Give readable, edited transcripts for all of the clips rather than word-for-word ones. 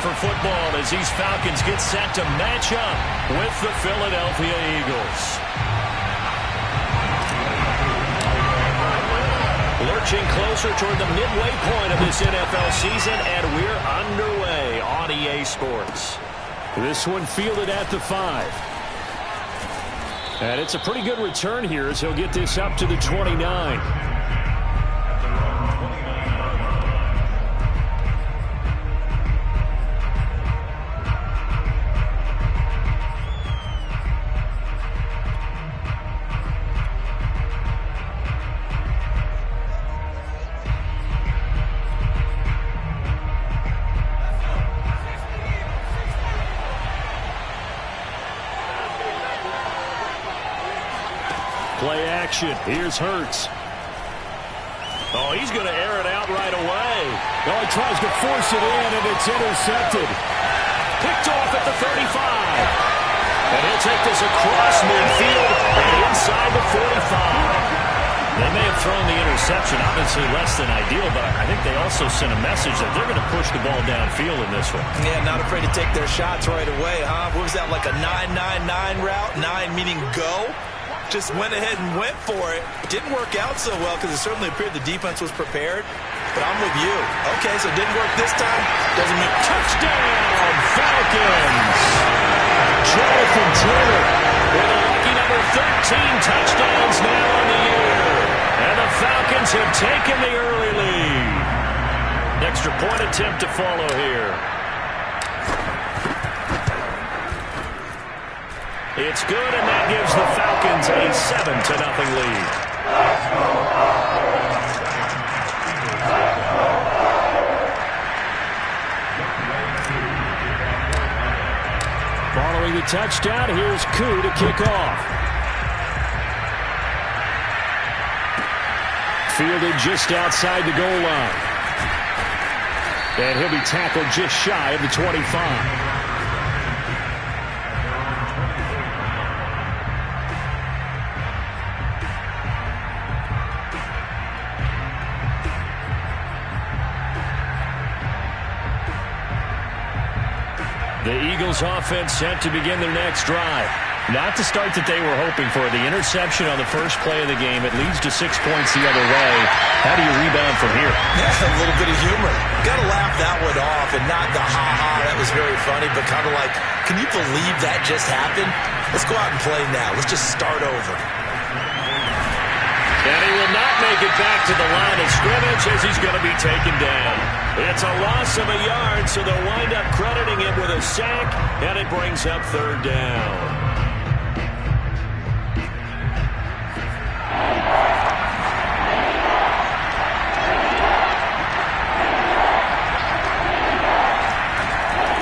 for football as these Falcons get set to match up with the Philadelphia Eagles. Lurching closer toward the midway point of this NFL season, and we're underway on EA Sports. This one fielded at the 5. And it's a pretty good return here as he'll get this up to the 29. Play action. Here's Hurts. Oh, he's going to air it out right away. Oh, he tries to force it in, and it's intercepted. Picked off at the 35. And he'll take this across midfield and inside the 45. They may have thrown the interception, obviously less than ideal, but I think they also sent a message that they're going to push the ball downfield in this one. Yeah, not afraid to take their shots right away, huh? What was that, like a 9-9-9 route? 9 meaning go? Just went ahead and went for it. Didn't work out so well because it certainly appeared the defense was prepared. But I'm with you. Okay, so it didn't work this time. Doesn't mean touchdown, Falcons. Jonathan Taylor with a lucky number 13 touchdowns now on the year. And the Falcons have taken the early lead. Extra point attempt to follow here. It's good, and that gives the Falcons a 7-0 lead. Following the touchdown, here's Koo to kick off. Fielded just outside the goal line. And he'll be tackled just shy of the 25. The Eagles offense set to begin their next drive. Not the start that they were hoping for. The interception on the first play of the game. It leads to 6 points the other way. How do you rebound from here? Yeah, a little bit of humor. Got to laugh that one off and not the ha-ha. That was very funny, but kind of like, can you believe that just happened? Let's go out and play now. Let's just start over. And he will not make it back to the line of scrimmage as he's going to be taken down. It's a loss of a yard, so they'll wind up crediting him with a sack, and it brings up third down.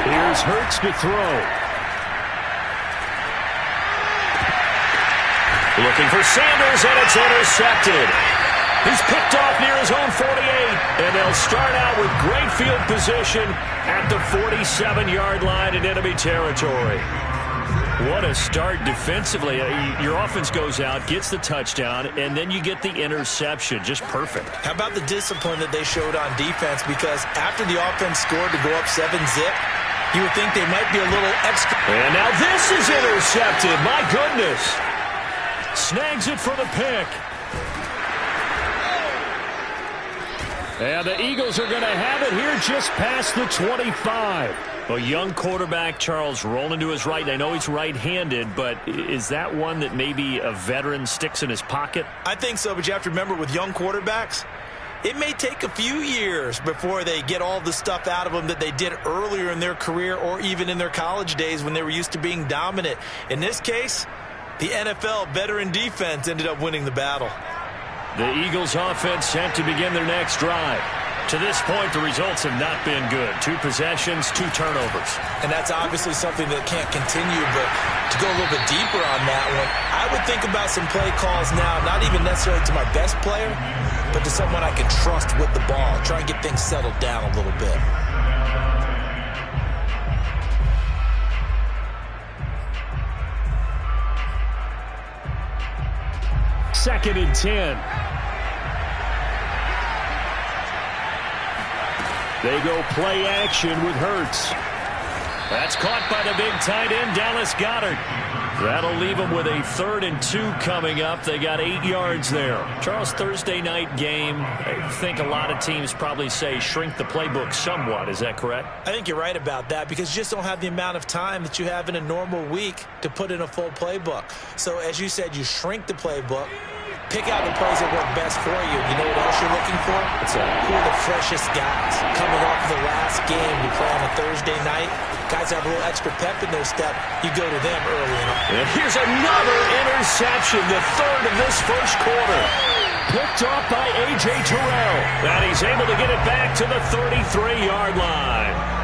Here's Hurts to throw. Looking for Sanders, and it's intercepted. He's picked off near his own 48, and they'll start out with great field position at the 47-yard line in enemy territory. What a start defensively. Your offense goes out, gets the touchdown, and then you get the interception. Just perfect. How about the discipline that they showed on defense? Because after the offense scored to go up 7-0, you would think they might be a little extra. And now this is intercepted. My goodness. Snags it for the pick. And the Eagles are going to have it here just past the 25. A young quarterback, Charles, rolling to his right. I know he's right-handed, but is that one that maybe a veteran sticks in his pocket? I think so, but you have to remember with young quarterbacks, it may take a few years before they get all the stuff out of them that they did earlier in their career or even in their college days when they were used to being dominant. In this case, the NFL veteran defense ended up winning the battle. The Eagles offense set to begin their next drive. To this point, the results have not been good. 2 possessions, 2 turnovers. And that's obviously something that can't continue, but to go a little bit deeper on that one, I would think about some play calls now, not even necessarily to my best player, but to someone I can trust with the ball. Try and get things settled down a little bit. Second and 10. They go play action with Hurts. That's caught by the big tight end, Dallas Goedert. That'll leave them with a 3rd and 2 coming up. They got 8 yards there. Charles, Thursday night game, I think a lot of teams probably say shrink the playbook somewhat. Is that correct? I think you're right about that because you just don't have the amount of time that you have in a normal week to put in a full playbook. So as you said, you shrink the playbook. Pick out the plays that work best for you. You know what else you're looking for? Who are the freshest guys? Coming off of the last game, you play on a Thursday night. Guys have a little extra pep in their step. You go to them early enough. And here's another interception, the 3rd of this first quarter. Picked off by A.J. Terrell. And he's able to get it back to the 33-yard line.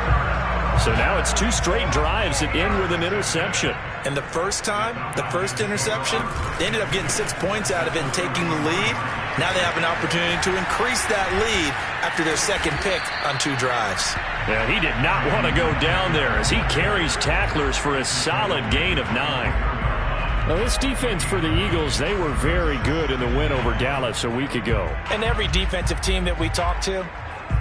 So now it's 2 straight drives that end with an interception. And the first time, the first interception, they ended up getting 6 points out of it and taking the lead. Now they have an opportunity to increase that lead after their second pick on 2 drives. Yeah, he did not want to go down there as he carries tacklers for a solid gain of 9. Now, this defense for the Eagles, they were very good in the win over Dallas a week ago. And every defensive team that we talk to,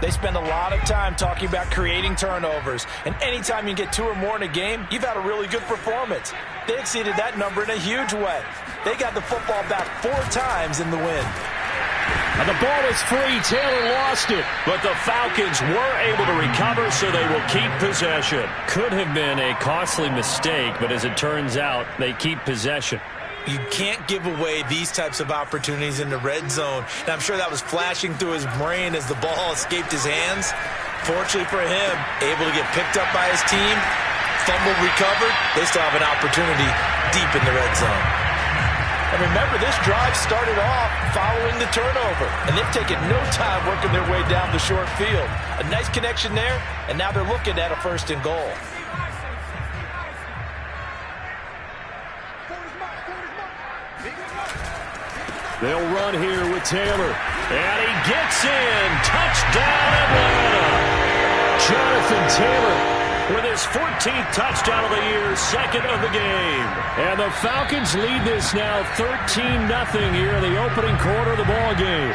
they spend a lot of time talking about creating turnovers. And anytime you get 2 or more in a game, you've had a really good performance. They exceeded that number in a huge way. They got the football back 4 times in the win. And the ball is free. Taylor lost it. But the Falcons were able to recover, so they will keep possession. Could have been a costly mistake, but as it turns out, they keep possession. You can't give away these types of opportunities in the red zone. And I'm sure that was flashing through his brain as the ball escaped his hands. Fortunately for him, able to get picked up by his team, fumble recovered. They still have an opportunity deep in the red zone. And remember, this drive started off following the turnover. And they've taken no time working their way down the short field. A nice connection there, and now they're looking at a 1st and goal. They'll run here with Taylor. And he gets in. Touchdown, Atlanta. Jonathan Taylor with his 14th touchdown of the year, 2nd of the game. And the Falcons lead this now 13-0 here in the opening quarter of the ball game.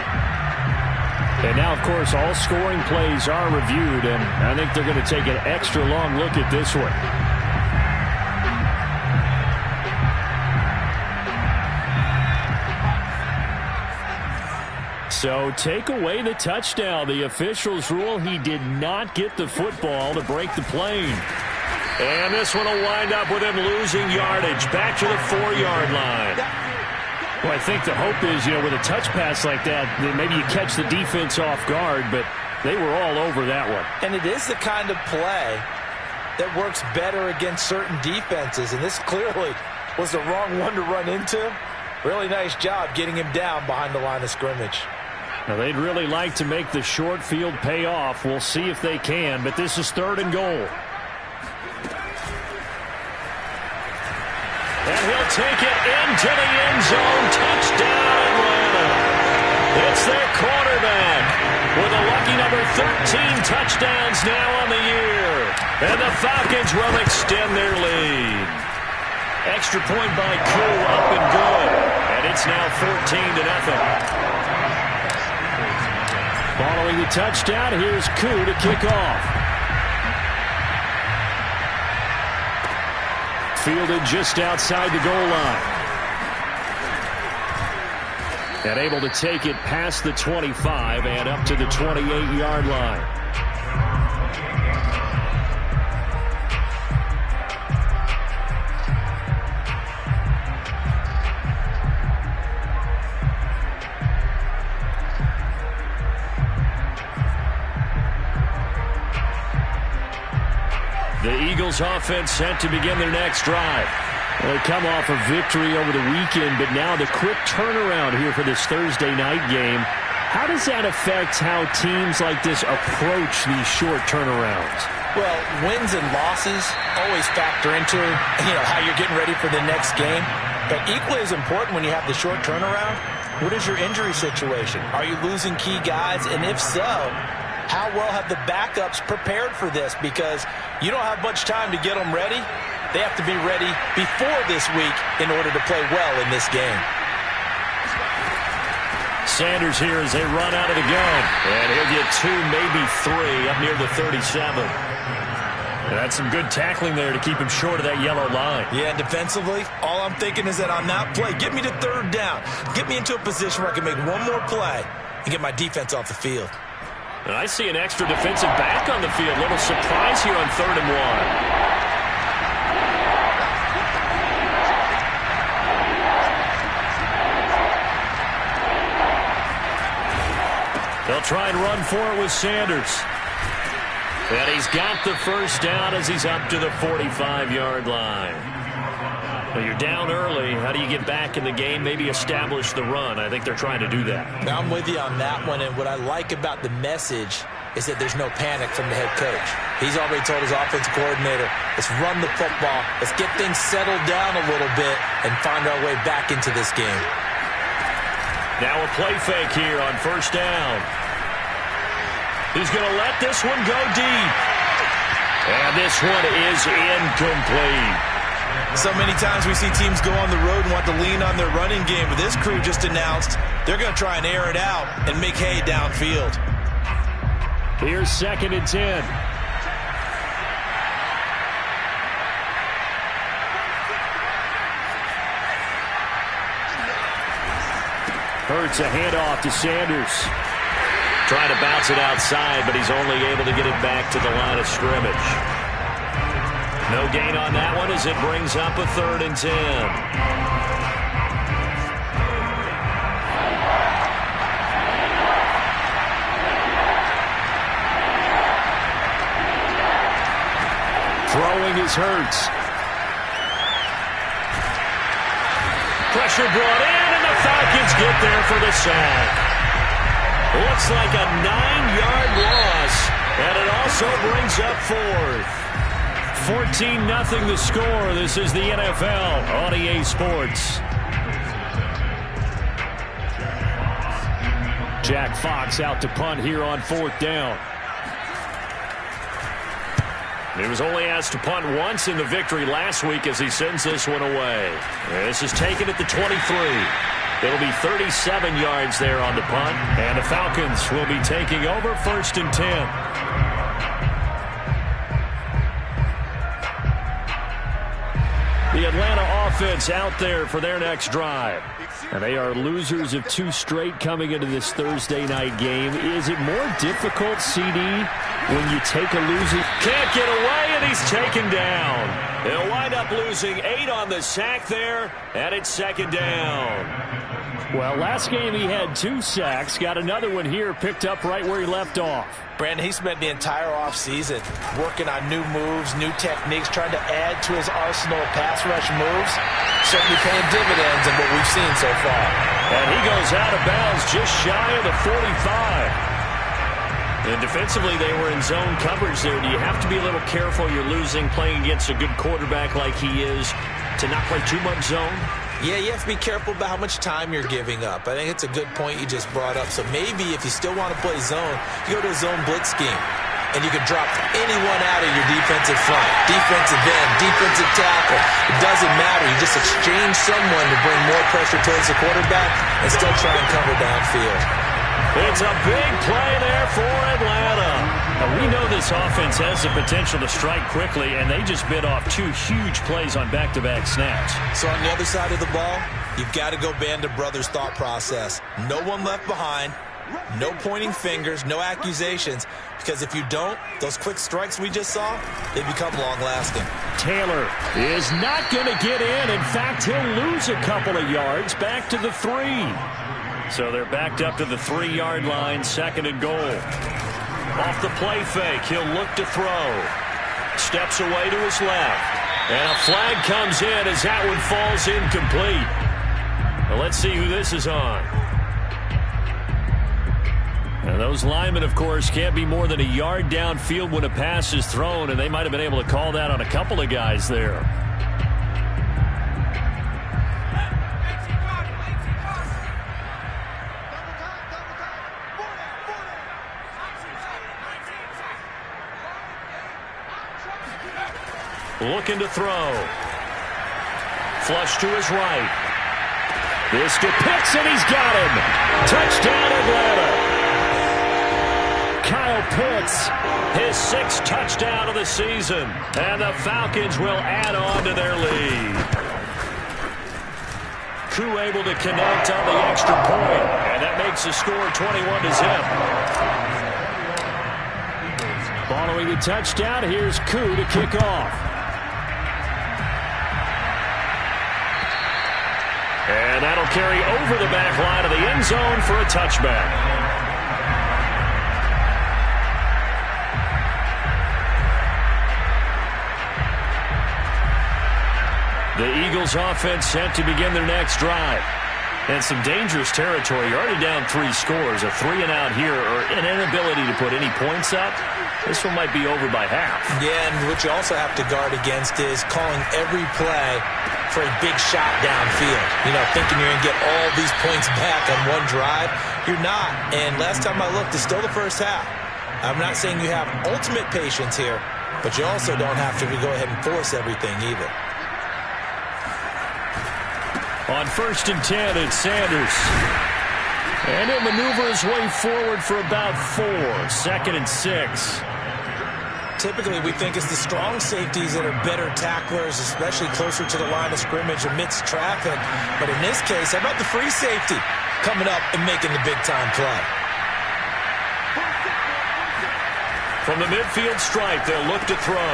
And now, of course, all scoring plays are reviewed, and I think they're going to take an extra long look at this one. So take away the touchdown. The officials rule he did not get the football to break the plane. And this one will wind up with him losing yardage back to the 4-yard line. Well, I think the hope is, with a touch pass like that maybe you catch the defense off guard, but they were all over that one. And it is the kind of play that works better against certain defenses, and this clearly was the wrong one to run into. Really nice job getting him down behind the line of scrimmage. Now, they'd really like to make the short field pay off. We'll see if they can, but this is 3rd and goal. And he'll take it into the end zone. Touchdown, Atlanta. It's their quarterback with a lucky number 13 touchdowns now on the year. And the Falcons will extend their lead. Extra point by Koo, up and good. And it's now 14-0. Following the touchdown, here's Koo to kick off. Fielded just outside the goal line. And able to take it past the 25 and up to the 28-yard line. The Eagles offense set to begin their next drive. Well, they come off a victory over the weekend, but now the quick turnaround here for this Thursday night game. How does that affect how teams like this approach these short turnarounds? Well, wins and losses always factor into, how you're getting ready for the next game. But equally as important when you have the short turnaround, what is your injury situation? Are you losing key guys? And if so, how well have the backups prepared for this? Because you don't have much time to get them ready. They have to be ready before this week in order to play well in this game. Sanders here as they run out of the gun. And he'll get 2, maybe 3 up near the 37. And that's some good tackling there to keep him short of that yellow line. Yeah, and defensively, all I'm thinking is that on that play, get me to 3rd down. Get me into a position where I can make one more play and get my defense off the field. And I see an extra defensive back on the field. Little surprise here on 3rd and 1. They'll try and run for it with Sanders. And he's got the 1st down as he's up to the 45-yard line. Well, you're down early. How do you get back in the game? Maybe establish the run. I think they're trying to do that. Now, I'm with you on that one, and what I like about the message is that there's no panic from the head coach. He's already told his offensive coordinator, let's run the football, let's get things settled down a little bit and find our way back into this game. Now a play fake here on 1st down. He's going to let this one go deep. And this one is incomplete. So many times we see teams go on the road and want to lean on their running game, but this crew just announced they're going to try and air it out and make hay downfield. Here's 2nd and 10. Hurts a handoff to Sanders. Trying to bounce it outside, but he's only able to get it back to the line of scrimmage. No gain on that one as it brings up a 3rd and 10. Throwing is Hurts. Pressure brought in, and the Falcons get there for the sack. Looks like a 9-yard loss, and it also brings up 4th. 14-0 the score. This is the NFL on EA Sports. Jack Fox out to punt here on 4th down. He was only asked to punt once in the victory last week as he sends this one away. This is taken at the 23. It'll be 37 yards there on the punt, and the Falcons will be taking over 1st and 10. The Atlanta offense out there for their next drive. And they are losers of 2 straight coming into this Thursday night game. Is it more difficult, CD, when you take a loser? Can't get away, and he's taken down. They'll wind up losing 8 on the sack there, and it's 2nd down. Well, last game he had 2 sacks. Got another one here picked up right where he left off. Brandon, he spent the entire offseason working on new moves, new techniques, trying to add to his arsenal of pass rush moves. Certainly paying dividends in what we've seen so far. And he goes out of bounds just shy of the 45. And defensively, they were in zone coverage there. Do you have to be a little careful? You're losing, playing against a good quarterback like he is, to not play too much zone? Yeah, you have to be careful about how much time you're giving up. I think it's a good point you just brought up. So maybe if you still want to play zone, you go to a zone blitz scheme. And you can drop anyone out of your defensive front. Defensive end, defensive tackle. It doesn't matter. You just exchange someone to bring more pressure towards the quarterback and still try and cover downfield. It's a big play there for Atlanta. Now, we know this offense has the potential to strike quickly, and they just bit off 2 huge plays on back-to-back snaps. So on the other side of the ball, you've got to go Band of Brothers thought process. No one left behind. No pointing fingers, no accusations, because if you don't, those quick strikes we just saw, they become long-lasting. Taylor is not going to get in. In fact, he'll lose a couple of yards back to the 3. So they're backed up to the 3-yard line, 2nd and goal. Off the play fake, he'll look to throw. Steps away to his left. And a flag comes in as that one falls incomplete. Well, let's see who this is on. And those linemen, of course, can't be more than a yard downfield when a pass is thrown, and they might have been able to call that on a couple of guys there. Looking to throw. Flush to his right. This to Pitts, and he's got him. Touchdown, Atlanta. Kyle Pitts, his 6th touchdown of the season. And the Falcons will add on to their lead. Koo able to connect on the extra point, and that makes the score 21-0. Following the touchdown, here's Koo to kick off. And that'll carry over the back line of the end zone for a touchback. The Eagles offense set to begin their next drive. And some dangerous territory. You're already down 3 scores. A 3-and-out here, or an inability to put any points up. This one might be over by half. Yeah, and what you also have to guard against is calling every play for a big shot downfield. You know, thinking you're going to get all these points back on one drive. You're not. And last time I looked, it's still the first half. I'm not saying you have ultimate patience here, but you also don't have to go ahead and force everything either. On 1st and 10, it's Sanders. And he'll maneuver his way forward for about 4. 2nd and 6. Typically, we think it's the strong safeties that are better tacklers, especially closer to the line of scrimmage amidst traffic. But in this case, how about the free safety coming up and making the big-time play? From the midfield stripe, they'll look to throw.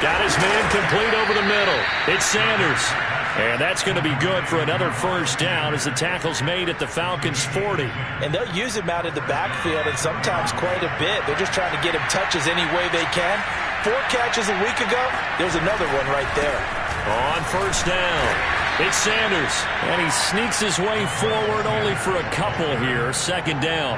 Got his man complete over the middle. It's Sanders. And that's going to be good for another first down as the tackle's made at the Falcons' 40. And they'll use him out in the backfield, and sometimes quite a bit. They're just trying to get him touches any way they can. 4 catches a week ago. There's another one right there. On 1st down, it's Sanders. And he sneaks his way forward only for a couple here. 2nd down.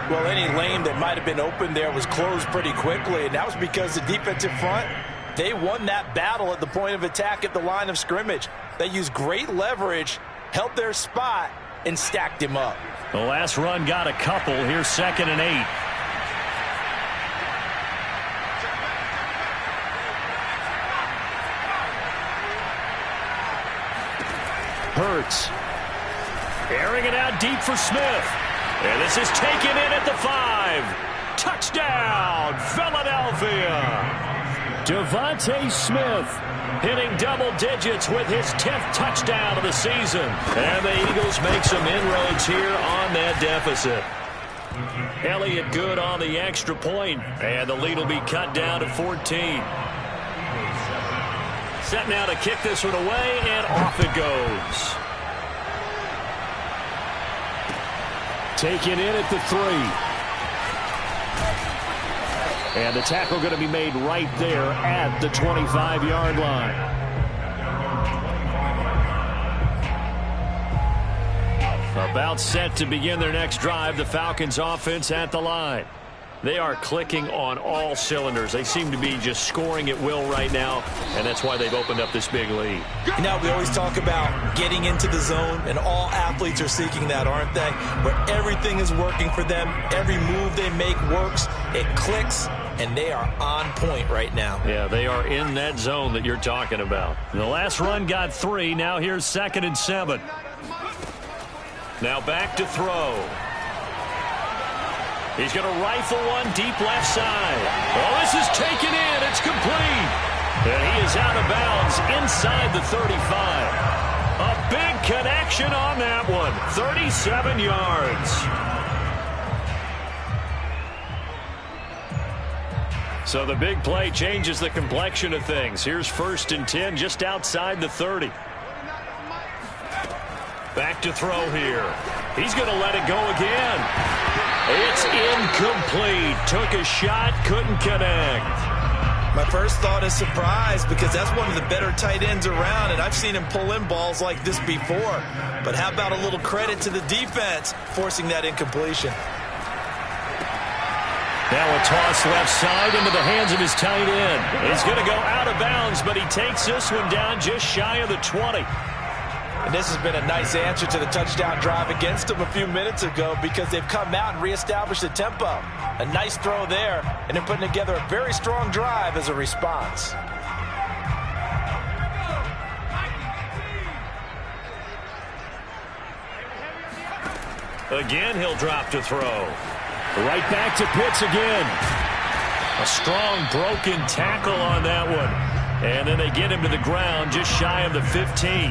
Well, any lane that might have been open there was closed pretty quickly, and that was because the defensive front, they won that battle at the point of attack at the line of scrimmage. They used great leverage, held their spot, and stacked him up. The last run got a couple. Here's 2nd and 8. Hurts. Airing it out deep for Smith. And this is taken in at the 5. Touchdown, Philadelphia. Devontae Smith hitting double digits with his 10th touchdown of the season. And the Eagles make some inroads here on that deficit. Elliott good on the extra point, and the lead will be cut down to 14. Set now to kick this one away, and off it goes. Taken in at the 3. And the tackle going to be made right there at the 25-yard line. About set to begin their next drive, the Falcons offense at the line. They are clicking on all cylinders. They seem to be just scoring at will right now, and that's why they've opened up this big lead. You know, we always talk about getting into the zone, and all athletes are seeking that, aren't they? Where everything is working for them. Every move they make works. It clicks, and they are on point right now. Yeah, they are in that zone that you're talking about. The last run got 3. Now here's 2nd and 7. Now back to throw. He's going to rifle one deep left side. Oh, this is taken in. It's complete. And he is out of bounds inside the 35. A big connection on that one. 37 yards. So the big play changes the complexion of things. Here's 1st and 10 just outside the 30. Back to throw here. He's going to let it go again. It's incomplete. Took a shot, couldn't connect. My first thought is surprise, because that's one of the better tight ends around, and I've seen him pull in balls like this before. But how about a little credit to the defense forcing that incompletion? Now a toss left side into the hands of his tight end. He's going to go out of bounds, but he takes this one down just shy of the 20. And this has been a nice answer to the touchdown drive against them a few minutes ago, because they've come out and reestablished the tempo. A nice throw there, and they're putting together a very strong drive as a response. Again, he'll drop to throw. Right back to Pitts again. A strong broken tackle on that one. And then they get him to the ground just shy of the 15.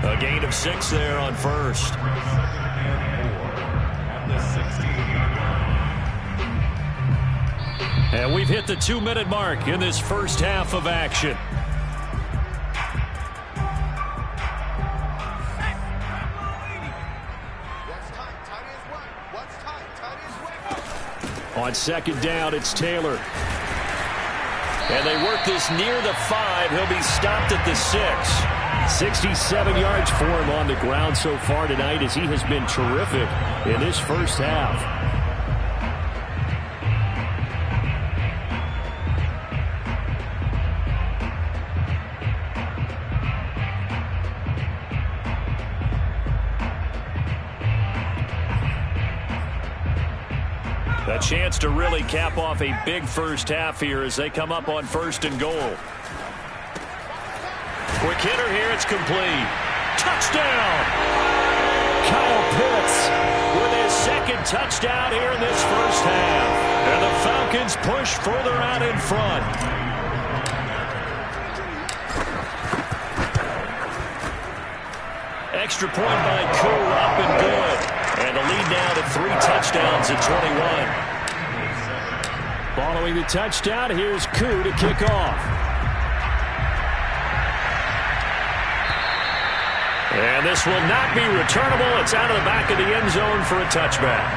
A gain of 6 there on first. And we've hit the 2-minute mark in this first half of action. On second down, it's Taylor. And they work this near the 5. He'll be stopped at the 6. 67 yards for him on the ground so far tonight as he has been terrific in this first half. A chance to really cap off a big first half here as they come up on 1st and goal. Quick hitter here, it's complete. Touchdown! Kyle Pitts with his second touchdown here in this first half. And the Falcons push further out in front. Extra point by Koo, up and good. And the lead now to 3 touchdowns at 21. Following the touchdown, here's Koo to kick off. And this will not be returnable. It's out of the back of the end zone for a touchback.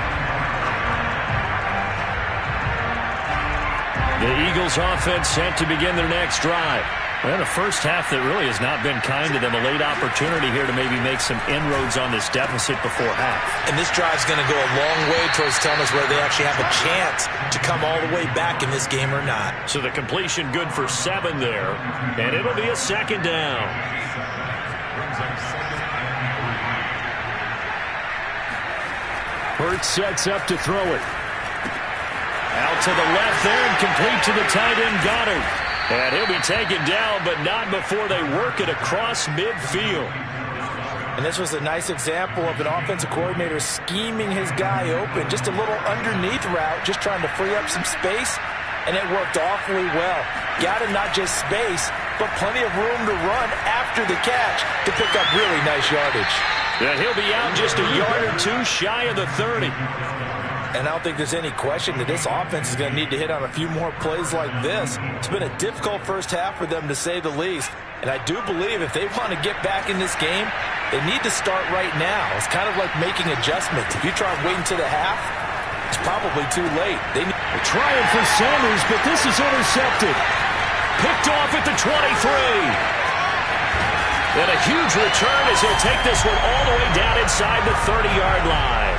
The Eagles offense set to begin their next drive. Well, the first half that really has not been kind to them. A late opportunity here to maybe make some inroads on this deficit before half. And this drive's going to go a long way towards telling us whether they actually have a chance to come all the way back in this game or not. So the completion good for 7 there. And it'll be a second down. Hurts sets up to throw it. Out to the left there and complete to the tight end Goddard. And he'll be taken down, but not before they work it across midfield. And this was a nice example of an offensive coordinator scheming his guy open. Just a little underneath route, just trying to free up some space. And it worked awfully well. Got him not just space, but plenty of room to run after the catch to pick up really nice yardage. And he'll be out just a yard or 2 shy of the 30. And I don't think there's any question that this offense is going to need to hit on a few more plays like this. It's been a difficult first half for them, to say the least. And I do believe if they want to get back in this game, they need to start right now. It's kind of like making adjustments. If you try waiting to the half, it's probably too late. A trying for Sanders, but this is intercepted. Picked off at the 23. And a huge return as he'll take this one all the way down inside the 30-yard line.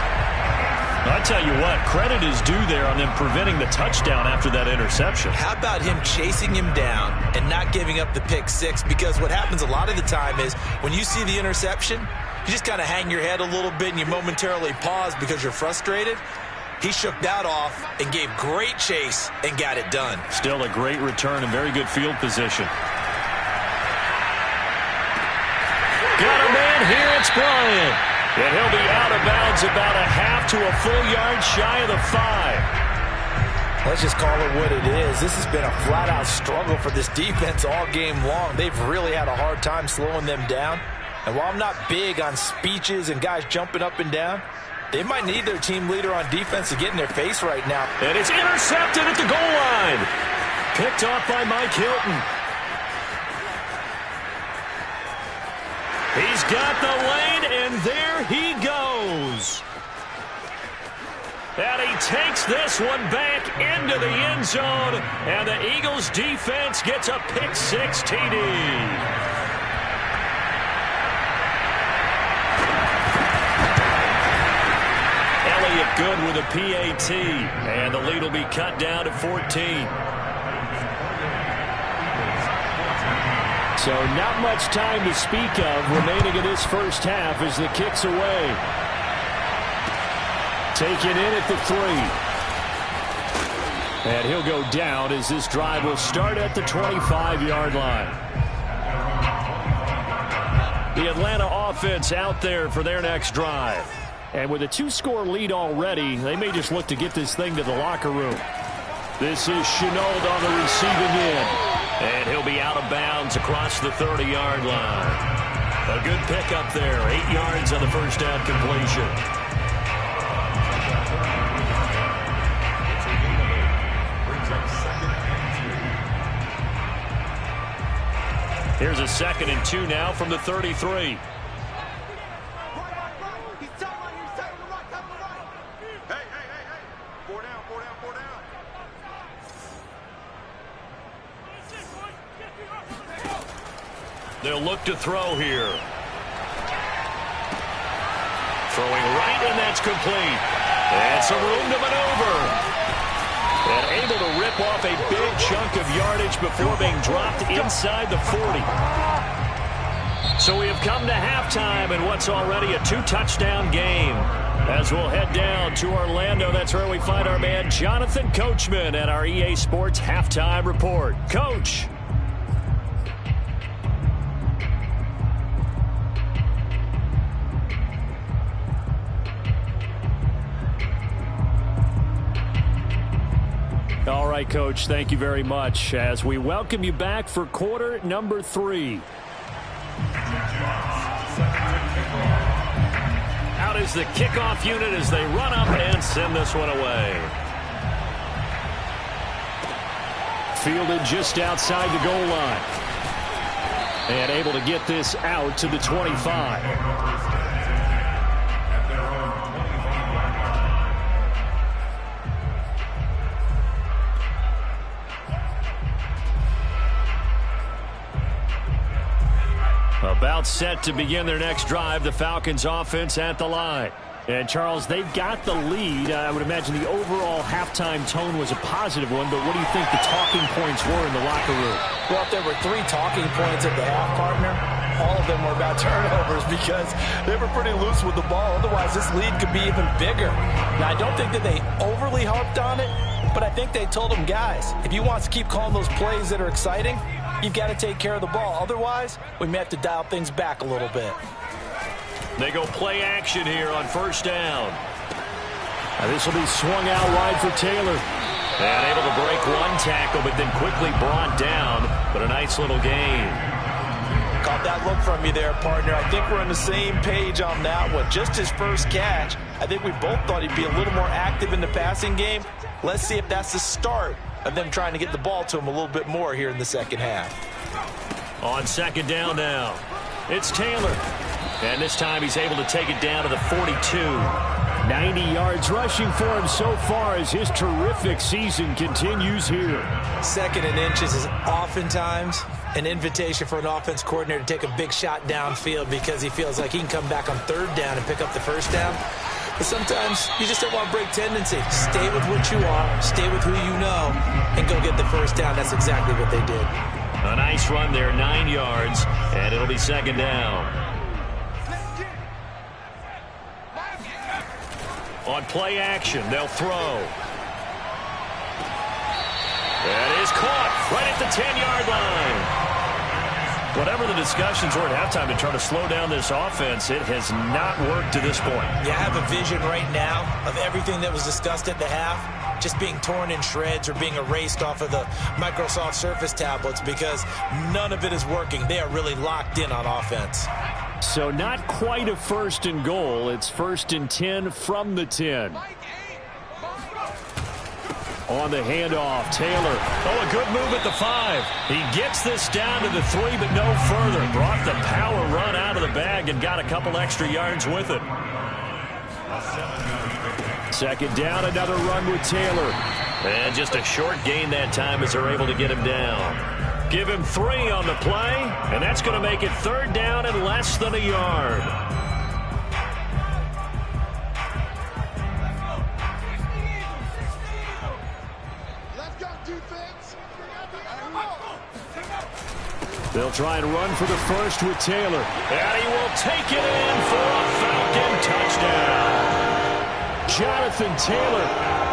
I tell you what, credit is due there on them preventing the touchdown after that interception. How about him chasing him down and not giving up the pick 6? Because what happens a lot of the time is when you see the interception, you just kind of hang your head a little bit and you momentarily pause because you're frustrated. He shook that off and gave great chase and got it done. Still a great return and very good field position. Got a man here, it's Bryant. And he'll be out of bounds about a half to a full yard shy of the 5. Let's just call it what it is. This has been a flat-out struggle for this defense all game long. They've really had a hard time slowing them down. And while I'm not big on speeches and guys jumping up and down, they might need their team leader on defense to get in their face right now. And it's intercepted at the goal line. Picked off by Mike Hilton. He's got the lane, and there he goes. And he takes this one back into the end zone, and the Eagles defense gets a pick-6 TD. Elliott good with a PAT, and the lead will be cut down to 14. So not much time to speak of remaining in this first half as the kick's away. Taken in at the 3. And he'll go down as this drive will start at the 25-yard line. The Atlanta offense out there for their next drive. And with a 2-score lead already, they may just look to get this thing to the locker room. This is Chenault on the receiving end. And he'll be out of bounds across the 30-yard line. A good pickup there. 8 yards on the first down completion. Here's a 2nd and 2 now from the 33. They'll look to throw here. Throwing right, and that's complete. And some room to maneuver. And able to rip off a big chunk of yardage before being dropped inside the 40. So we have come to halftime in what's already a 2-touchdown game. As we'll head down to Orlando, that's where we find our man Jonathan Coachman at our EA Sports Halftime Report. Coach. All right, Coach, thank you very much as we welcome you back for quarter number 3. Out is the kickoff unit as they run up and send this one away. Fielded just outside the goal line. And able to get this out to the 25. About set to begin their next drive, the Falcons offense at the line. And, Charles, they've got the lead. I would imagine the overall halftime tone was a positive one, but what do you think the talking points were in the locker room? Well, if there were 3 talking points at the half, partner, all of them were about turnovers because they were pretty loose with the ball. Otherwise, this lead could be even bigger. Now, I don't think that they overly harped on it, but I think they told them, guys, if you want to keep calling those plays that are exciting, you've got to take care of the ball. Otherwise, we may have to dial things back a little bit. They go play action here on first down. This will be swung out wide for Taylor. And able to break one tackle, but then quickly brought down. But a nice little gain. Caught that look from you there, partner. I think we're on the same page on that one. Just his first catch. I think we both thought he'd be a little more active in the passing game. Let's see if that's the start of them trying to get the ball to him a little bit more here in the second half. On second down now, it's Taylor. And this time he's able to take it down to the 42. 90 yards rushing for him so far as his terrific season continues here. 2nd and inches is oftentimes an invitation for an offense coordinator to take a big shot downfield because he feels like he can come back on 3rd down and pick up the first down. But sometimes you just don't want to break tendency. Stay with what you are, stay with who you know, and go get the first down. That's exactly what they did. A nice run there, 9 yards, and it'll be second down. On play action, they'll throw. That is caught right at the 10-yard line. Whatever the discussions were at halftime to try to slow down this offense, it has not worked to this point. You have a vision right now of everything that was discussed at the half just being torn in shreds or being erased off of the Microsoft Surface tablets because none of it is working. They are really locked in on offense. So not quite a 1st and goal. It's 1st and 10 from the 10. On the handoff, Taylor. Oh, a good move at the 5. He gets this down to the 3, but no further. Brought the power run out of the bag and got a couple extra yards with it. Second down, another run with Taylor. And just a short gain that time as they're able to get him down. Give him 3 on the play, and that's going to make it 3rd down and less than a yard. They'll try and run for the first with Taylor. And he will take it in for a Falcon touchdown. Jonathan Taylor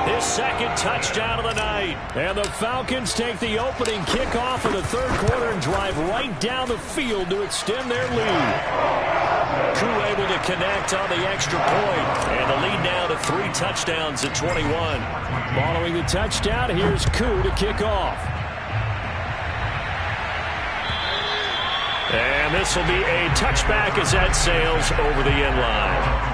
His second touchdown of the night. And the Falcons take the opening kickoff of the third quarter and drive right down the field to extend their lead. Koo able to connect on the extra point. And the lead now to 3 touchdowns at 21. Following the touchdown, here's Koo to kick off. And this will be a touchback as that sails over the end line.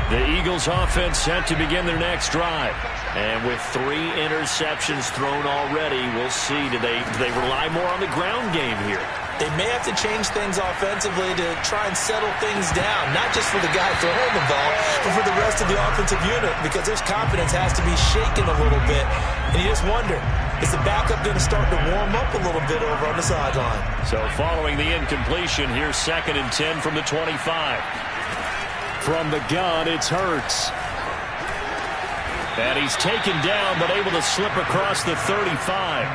The Eagles offense set to begin their next drive. And with 3 interceptions thrown already, we'll see. Do they rely more on the ground game here? They may have to change things offensively to try and settle things down, not just for the guy throwing the ball, but for the rest of the offensive unit, because their confidence has to be shaken a little bit. And you just wonder, is the backup going to start to warm up a little bit over on the sideline? So following the incompletion, here's 2nd and 10 from the 25. From the gun, it's Hurts. And he's taken down, but able to slip across the 35.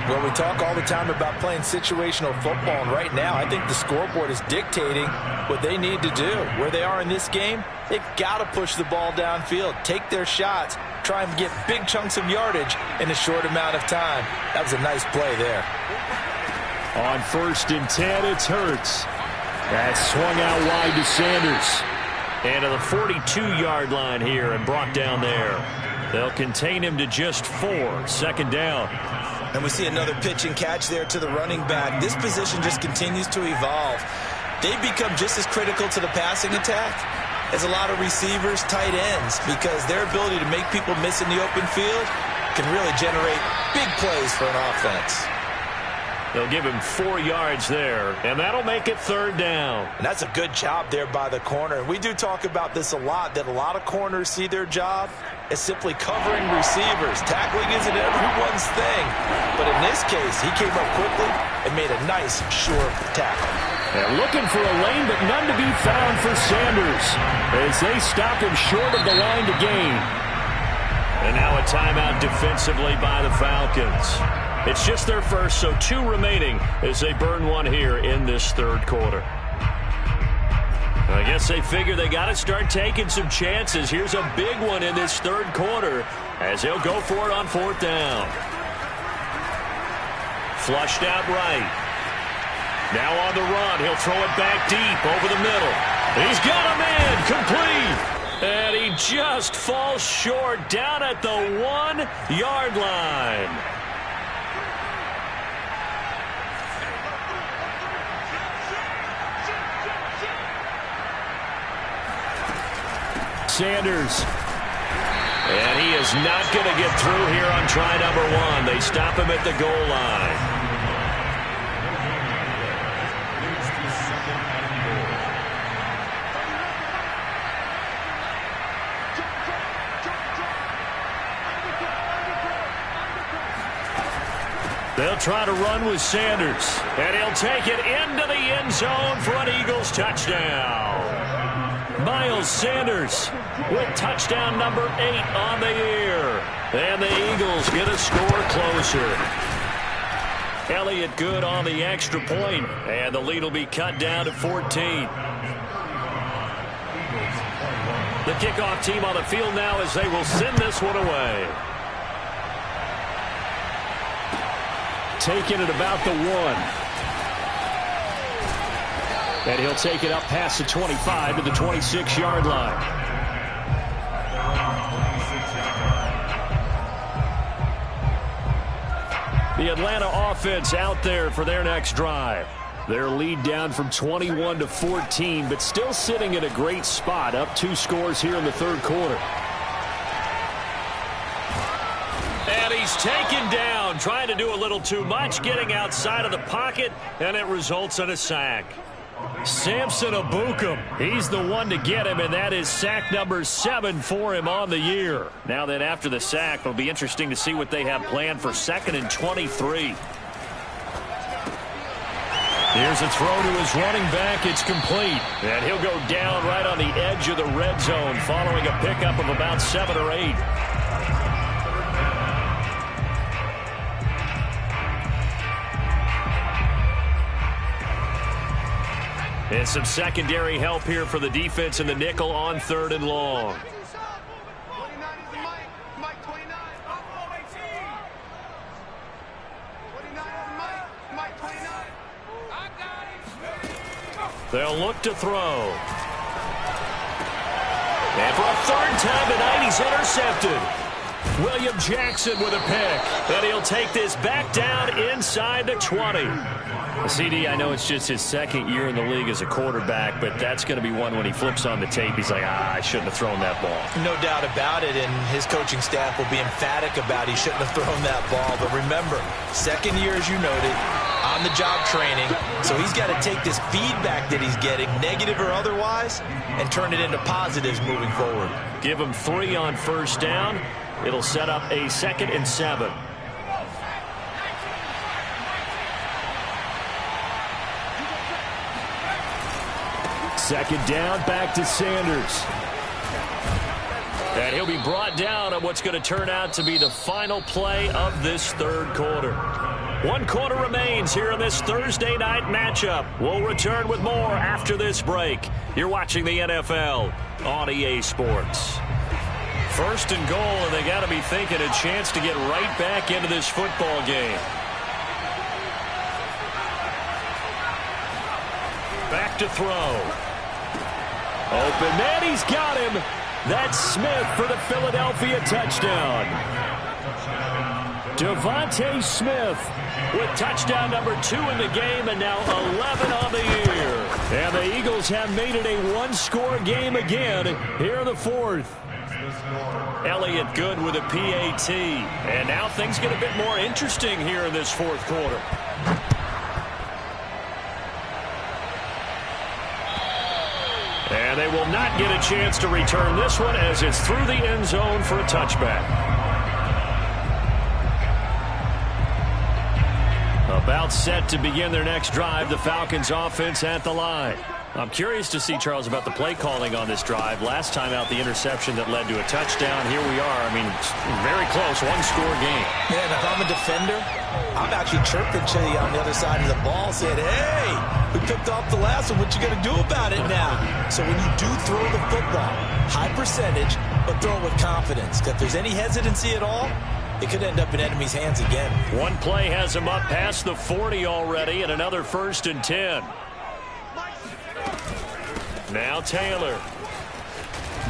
Well, we talk all the time about playing situational football, and right now I think the scoreboard is dictating what they need to do. Where they are in this game, they've got to push the ball downfield, take their shots, try and get big chunks of yardage in a short amount of time. That was a nice play there. On 1st and 10, it's Hurts. That's swung out wide to Sanders. And to the 42-yard line here and brought down there. They'll contain him to just 4. 2nd down. And we see another pitch and catch there to the running back. This position just continues to evolve. They've become just as critical to the passing attack as a lot of receivers, tight ends, because their ability to make people miss in the open field can really generate big plays for an offense. They'll give him 4 yards there, and that'll make it 3rd down. And that's a good job there by the corner. We do talk about this a lot, that a lot of corners see their job as simply covering receivers. Tackling isn't everyone's thing. But in this case, he came up quickly and made a nice, sure tackle. They're looking for a lane, but none to be found for Sanders as they stop him short of the line to gain. And now a timeout defensively by the Falcons. It's just their first, so 2 remaining as they burn 1 here in this 3rd quarter. I guess they figure they got to start taking some chances. Here's a big one in this 3rd quarter as they'll go for it on 4th down. Flushed out right. Now on the run, he'll throw it back deep over the middle. He's got a man complete. And he just falls short down at the 1-yard line. Sanders. And he is not going to get through here on try number 1. They stop him at the goal line. They'll try to run with Sanders. And he'll take it into the end zone for an Eagles touchdown. Miles Sanders with touchdown number 8 on the year. And the Eagles get a score closer. Elliott good on the extra point. And the lead will be cut down to 14. The kickoff team on the field now as they will send this one away. Taking it about the 1. And he'll take it up past the 25 to the 26-yard line. The Atlanta offense out there for their next drive. Their lead down from 21 to 14, but still sitting in a great spot, up 2 scores here in the 3rd quarter. And he's taken down, trying to do a little too much, getting outside of the pocket, and it results in a sack. Samson Abukum, he's the one to get him, and that is sack number 7 for him on the year. Now then, after the sack, it'll be interesting to see what they have planned for 2nd and 23. Here's a throw to his running back. It's complete. And he'll go down right on the edge of the red zone following a pickup of about 7 or 8. And some secondary help here for the defense in the nickel on 3rd and long. They'll look to throw. And for a 3rd time tonight, he's intercepted. William Jackson with a pick. And he'll take this back down inside the 20. CD, I know it's just his 2nd year in the league as a quarterback, but that's going to be one when he flips on the tape. He's like, I shouldn't have thrown that ball. No doubt about it, and his coaching staff will be emphatic about he shouldn't have thrown that ball. But remember, 2nd year, as you noted, on-the-job training, so he's got to take this feedback that he's getting, negative or otherwise, and turn it into positives moving forward. Give him 3 on 1st down. It'll set up a 2nd and 7. Second down, back to Sanders. And he'll be brought down on what's going to turn out to be the final play of this 3rd quarter. 1 quarter remains here in this Thursday night matchup. We'll return with more after this break. You're watching the NFL on EA Sports. 1st and goal, and they got to be thinking a chance to get right back into this football game. Back to throw. Open man, he's got him. That's Smith for the Philadelphia touchdown. Devontae Smith with touchdown number 2 in the game, and now 11 on the year. And the Eagles have made it a 1-score game again here in the 4th. Elliott good with a PAT. And now things get a bit more interesting here in this 4th quarter. And they will not get a chance to return this one as it's through the end zone for a touchback. About set to begin their next drive, the Falcons offense at the line. I'm curious to see, Charles, about the play calling on this drive. Last time out, the interception that led to a touchdown. Here we are. I mean, very close, 1-score game. Yeah, and if I'm a defender, I'm actually chirping to you on the other side of the ball, saying, hey, we picked off the last one. What you going to do about it now? So when you do throw the football, high percentage, but throw it with confidence. Because if there's any hesitancy at all, it could end up in enemy's hands again. One play has him up past the 40 already, and another 1st and 10. Now Taylor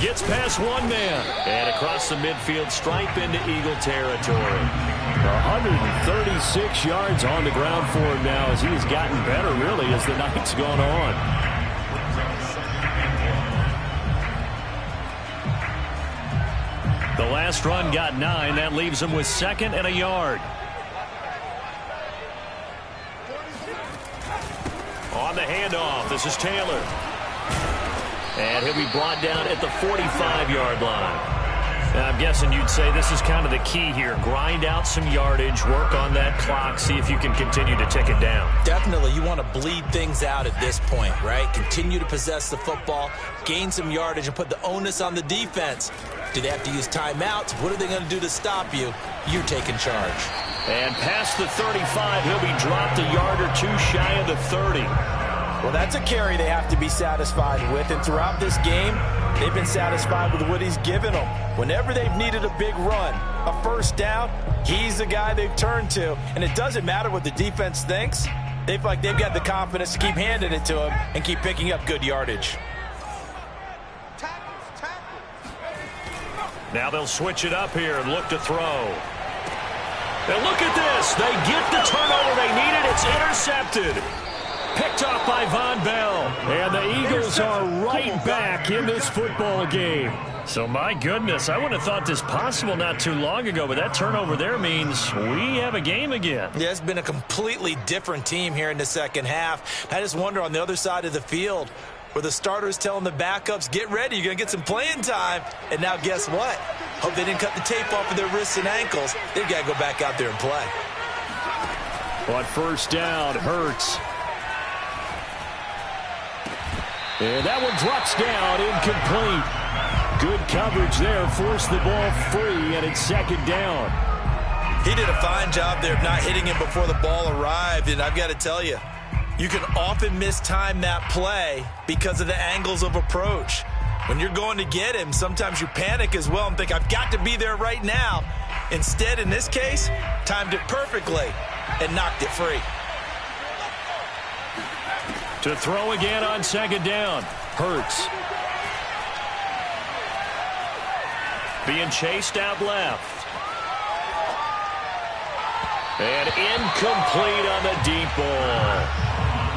gets past one man and across the midfield stripe into Eagle territory. 136 yards on the ground for him now as he has gotten better really as the night's gone on. The last run got 9. That leaves him with 2nd and a yard. On the handoff, this is Taylor. And he'll be brought down at the 45-yard line. And I'm guessing you'd say this is kind of the key here. Grind out some yardage, work on that clock, see if you can continue to tick it down. Definitely, you want to bleed things out at this point, right? Continue to possess the football, gain some yardage, and put the onus on the defense. Do they have to use timeouts? What are they going to do to stop you? You're taking charge. And past the 35, he'll be dropped a yard or 2 shy of the 30. Well, that's a carry they have to be satisfied with, and throughout this game, they've been satisfied with what he's given them. Whenever they've needed a big run, a first down, he's the guy they've turned to, and it doesn't matter what the defense thinks. They feel like they've got the confidence to keep handing it to him and keep picking up good yardage. Now they'll switch it up here and look to throw. And look at this. They get the turnover they needed. It's intercepted. Picked off by Von Bell. And the Eagles are right back in this football game. So, my goodness, I wouldn't have thought this possible not too long ago, but that turnover there means we have a game again. Yeah, it's been a completely different team here in the second half. I just wonder on the other side of the field where the starters telling the backups, get ready, you're going to get some playing time. And now guess what? Hope they didn't cut the tape off of their wrists and ankles. They've got to go back out there and play. On first down, Hurts. And that one drops down, incomplete. Good coverage there, forced the ball free, and it's second down. He did a fine job there of not hitting him before the ball arrived, and I've got to tell you, You can often mistime that play because of the angles of approach. When you're going to get him, sometimes you panic as well and think, I've got to be there right now. Instead, in this case, timed it perfectly and knocked it free. To throw again on second down. Hurts. Being chased out left. And incomplete on the deep ball.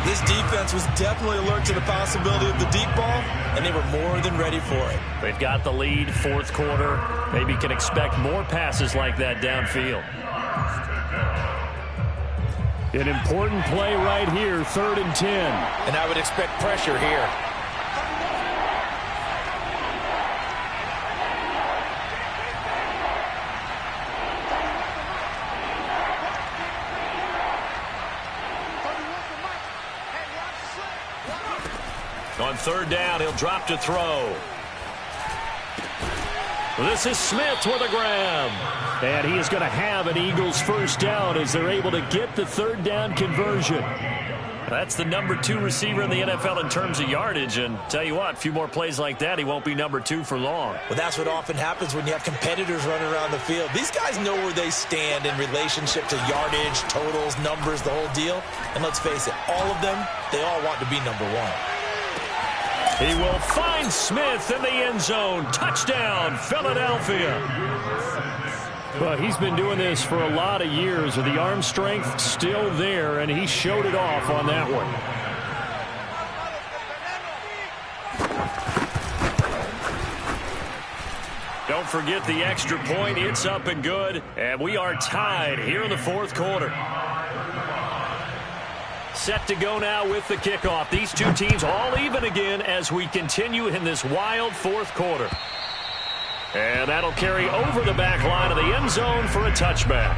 This defense was definitely alert to the possibility of the deep ball, and they were more than ready for it. They've got the lead, fourth quarter. Maybe can expect more passes like that downfield. An important play right here, 3rd and 10. And I would expect pressure here. On 3rd down, he'll drop to throw. This is Smith with a grab. And he is going to have an Eagles first down as they're able to get the 3rd down conversion. That's the number 2 receiver in the NFL in terms of yardage. And tell you what, a few more plays like that, he won't be number 2 for long. Well, that's what often happens when you have competitors running around the field. These guys know where they stand in relationship to yardage, totals, numbers, the whole deal. And let's face it, all of them, they all want to be number 1. He will find Smith in the end zone. Touchdown, Philadelphia. Well, he's been doing this for a lot of years with the arm strength still there, and he showed it off on that one. Don't forget the extra point. It's up and good, and we are tied here in the 4th quarter. Set to go now with the kickoff. These two teams all even again as we continue in this wild 4th quarter. And that'll carry over the back line of the end zone for a touchback.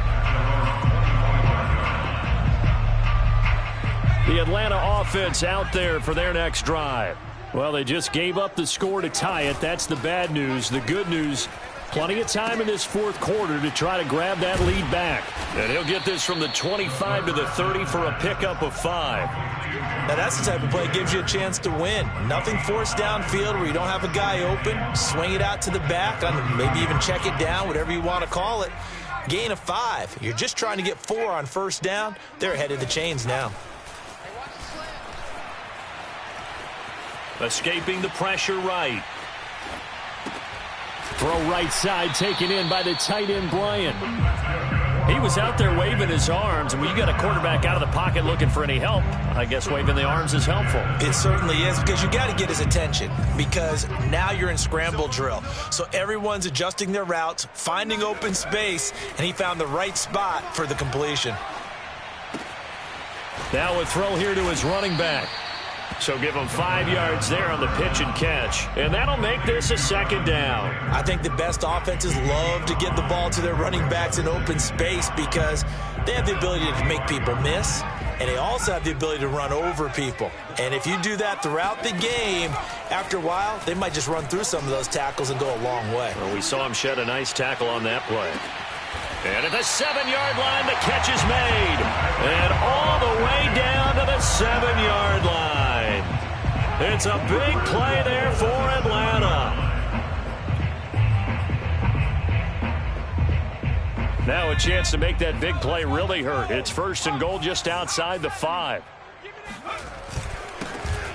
The Atlanta offense out there for their next drive. Well, they just gave up the score to tie it. That's the bad news. The good news, plenty of time in this 4th quarter to try to grab that lead back. And he'll get this from the 25 to the 30 for a pickup of 5. Now, that's the type of play that gives you a chance to win. Nothing forced downfield where you don't have a guy open. Swing it out to the back, maybe even check it down, whatever you want to call it. Gain of 5. You're just trying to get 4 on first down. They're ahead of the chains now. Escaping the pressure right. Throw right side taken in by the tight end, Bryant. He was out there waving his arms, and when you got a quarterback out of the pocket looking for any help, I guess waving the arms is helpful. It certainly is, because you got to get his attention, because now you're in scramble drill. So everyone's adjusting their routes, finding open space, and he found the right spot for the completion. Now a throw here to his running back. So give him 5 yards there on the pitch and catch. And that'll make this a 2nd down. I think the best offenses love to get the ball to their running backs in open space because they have the ability to make people miss, and they also have the ability to run over people. And if you do that throughout the game, after a while, they might just run through some of those tackles and go a long way. Well, we saw him shed a nice tackle on that play. And at the 7-yard line, the catch is made. And all the way down to the 7-yard line. It's a big play there for Atlanta. Now a chance to make that big play really hurt. It's 1st and goal just outside the 5.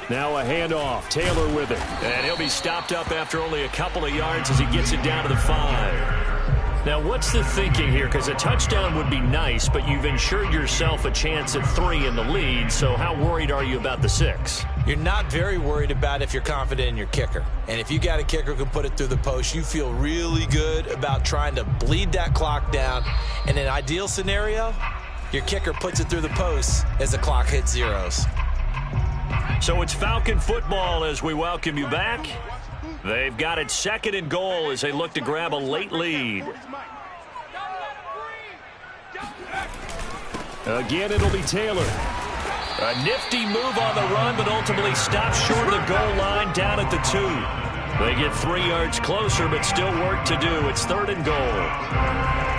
Now a handoff. Taylor with it. And he'll be stopped up after only a couple of yards as he gets it down to the 5. Now, what's the thinking here? Because a touchdown would be nice, but you've ensured yourself a chance at 3 in the lead, so how worried are you about the 6? You're not very worried about if you're confident in your kicker. And if you got a kicker who can put it through the post, you feel really good about trying to bleed that clock down. In an ideal scenario, your kicker puts it through the post as the clock hits zeros. So it's Falcon football as we welcome you back. They've got it 2nd and goal as they look to grab a late lead. Again, it'll be Taylor. A nifty move on the run, but ultimately stops short of the goal line down at the 2. They get 3 yards closer, but still work to do. It's 3rd and goal.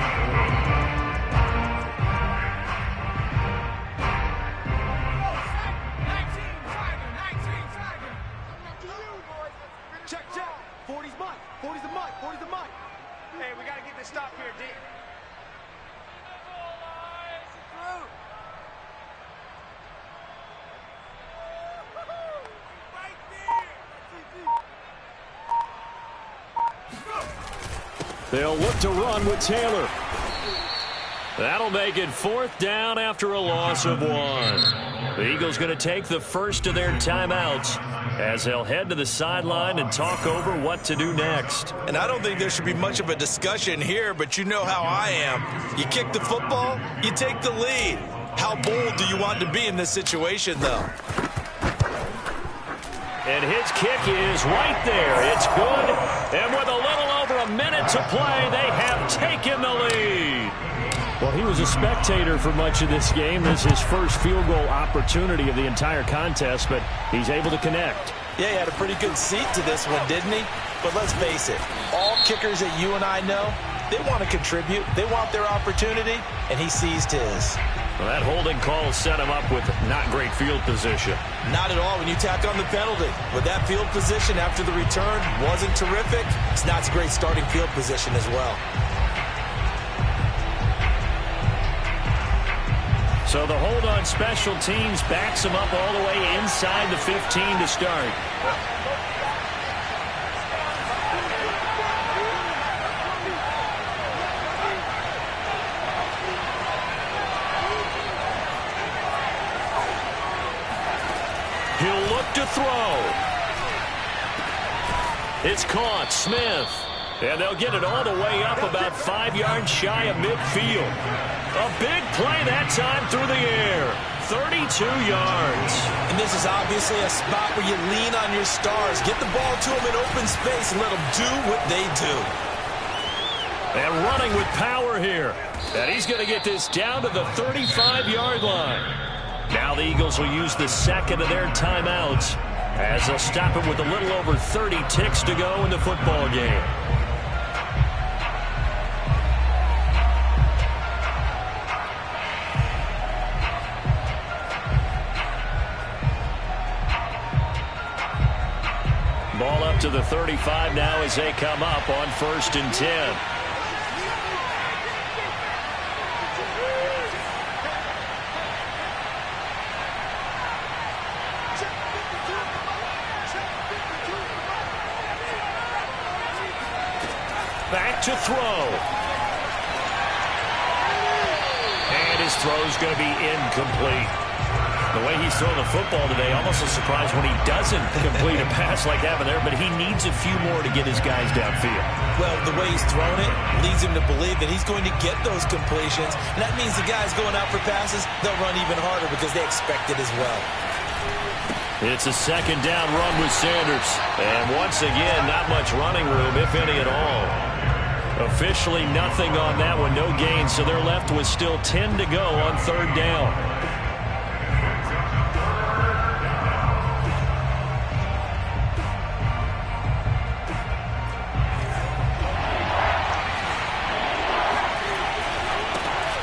check. 40's mine. 40's the mic. 40's the mic. Hey, we got to get this stop here, D. They'll look to run with Taylor. That'll make it 4th down after a loss of 1. The Eagles going to take the first of their timeouts as they'll head to the sideline and talk over what to do next. And I don't think there should be much of a discussion here, but you know how I am. You kick the football, you take the lead. How bold do you want to be in this situation, though? And his kick is right there. It's good. And with a little over a minute to play, they have taken the lead. Well, he was a spectator for much of this game. This is his first field goal opportunity of the entire contest, but he's able to connect. Yeah, he had a pretty good seat to this one, didn't he? But let's face it, all kickers that you and I know, they want to contribute. They want their opportunity, and he seized his. Well, that holding call set him up with not great field position. Not at all when you tack on the penalty. With that field position after the return wasn't terrific, it's not a great starting field position as well. So the hold on special teams backs him up all the way inside the 15 to start. He'll look to throw. It's caught. Smith. And they'll get it all the way up about 5 yards shy of midfield. A big play that time through the air. 32 yards. And this is obviously a spot where you lean on your stars. Get the ball to them in open space and let them do what they do. And running with power here. And he's going to get this down to the 35-yard line. Now the Eagles will use the second of their timeouts as they'll stop it with a little over 30 ticks to go in the football game. Ball up to the 35 now as they come up on 1st and 10. Back to throw. And his throw's going to be incomplete. The way he's throwing the football today, almost a surprise when he doesn't complete a pass like that there, but he needs a few more to get his guys downfield. Well, the way he's thrown it leads him to believe that he's going to get those completions, and that means the guys going out for passes, they'll run even harder because they expect it as well. It's a 2nd down run with Sanders. And once again, not much running room, if any at all. Officially nothing on that one, no gain, so they're left with still 10 to go on 3rd down.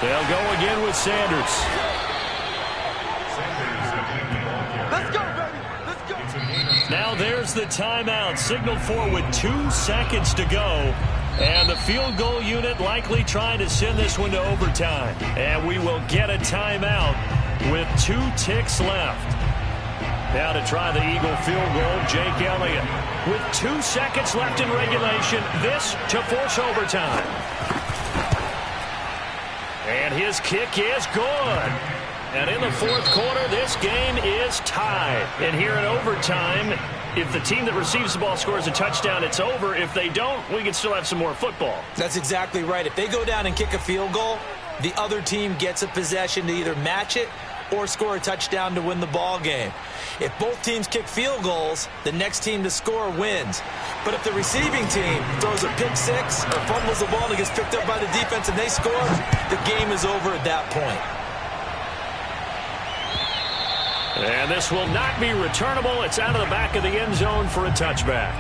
They'll go again with Sanders. Let's go, baby. Let's go. Now there's the timeout, signaled for with 2 seconds to go. And the field goal unit likely trying to send this one to overtime. And we will get a timeout with 2 ticks left. Now to try the Eagle field goal, Jake Elliott. With 2 seconds left in regulation, this to force overtime. And his kick is good. And in the 4th quarter, this game is tied. And here in overtime, if the team that receives the ball scores a touchdown, it's over. If they don't, we can still have some more football. That's exactly right. If they go down and kick a field goal, the other team gets a possession to either match it or score a touchdown to win the ball game. If both teams kick field goals, the next team to score wins. But if the receiving team throws a pick six or fumbles the ball and it gets picked up by the defense and they score, the game is over at that point. And this will not be returnable. It's out of the back of the end zone for a touchback.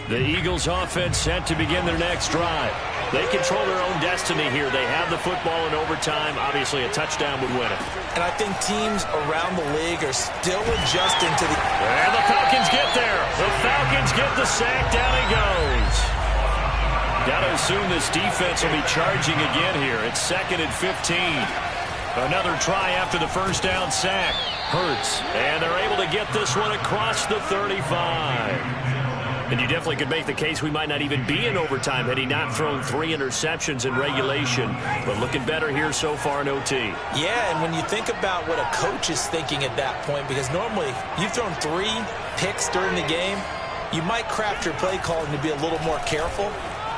The Eagles offense set to begin their next drive. They control their own destiny here. They have the football in overtime. Obviously, a touchdown would win it. And I think teams around the league are still adjusting to the... And the Falcons get there. The Falcons get the sack. Down he goes. Got to assume this defense will be charging again here. It's 2nd and 15. Another try after the first down sack. Hurts. And they're able to get this one across the 35. And you definitely could make the case we might not even be in overtime had he not thrown 3 interceptions in regulation. But looking better here so far in OT. Yeah, and when you think about what a coach is thinking at that point, because normally you've thrown 3 picks during the game, you might craft your play calling to be a little more careful.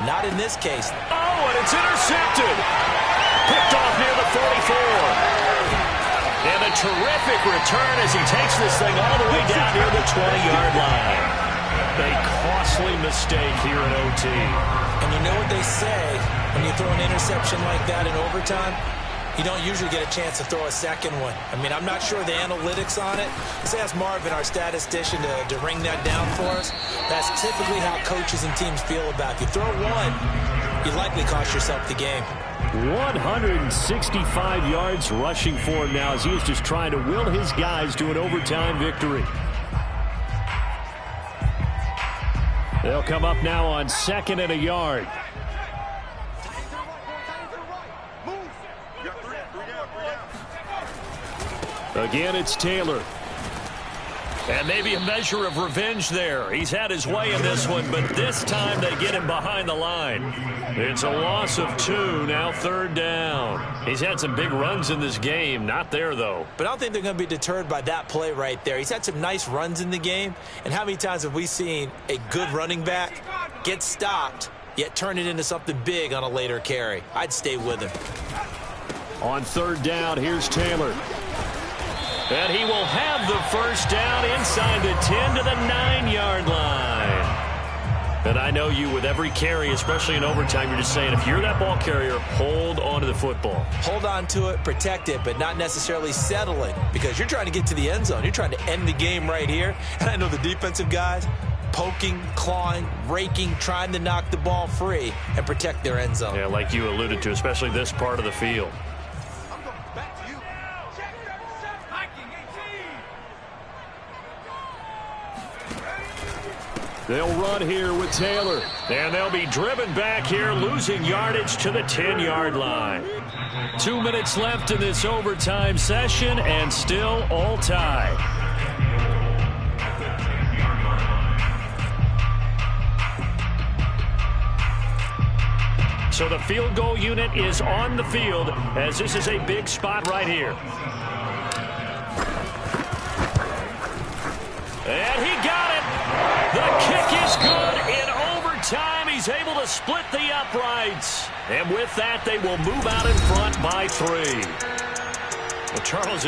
Not in this case. Oh, and it's intercepted. Picked off near the 44. And a terrific return as he takes this thing all the way down near the 20-yard line. A costly mistake here in OT. And you know what they say, when you throw an interception like that in overtime, you don't usually get a chance to throw a second one. I mean, I'm not sure the analytics on it. Let's ask Marvin, our statistician, to ring that down for us. That's typically how coaches and teams feel about it. If you throw one, you likely cost yourself the game. 165 yards rushing for him now as he is just trying to will his guys to an overtime victory. They'll come up now on 2nd and a yard. Again, it's Taylor. And maybe a measure of revenge there. He's had his way in this one, but this time they get him behind the line. It's a loss of 2, now 3rd down. He's had some big runs in this game. Not there, though. But I don't think they're going to be deterred by that play right there. He's had some nice runs in the game. And how many times have we seen a good running back get stopped, yet turn it into something big on a later carry? I'd stay with him. On 3rd down, here's Taylor. And he will have the first down inside the 10 to the 9-yard line. And I know you, with every carry, especially in overtime, you're just saying, if you're that ball carrier, hold on to the football. Hold on to it, protect it, but not necessarily settle it, because you're trying to get to the end zone. You're trying to end the game right here. And I know the defensive guys poking, clawing, raking, trying to knock the ball free and protect their end zone. Yeah, like you alluded to, especially this part of the field. They'll run here with Taylor. And they'll be driven back here, losing yardage to the 10-yard line. 2 minutes left in this overtime session, and still all tied. So the field goal unit is on the field, as this is a big spot right here. And he got it. The kick is good in overtime. He's able to split the uprights. And with that, they will move out in front by 3. Well, Charles, it's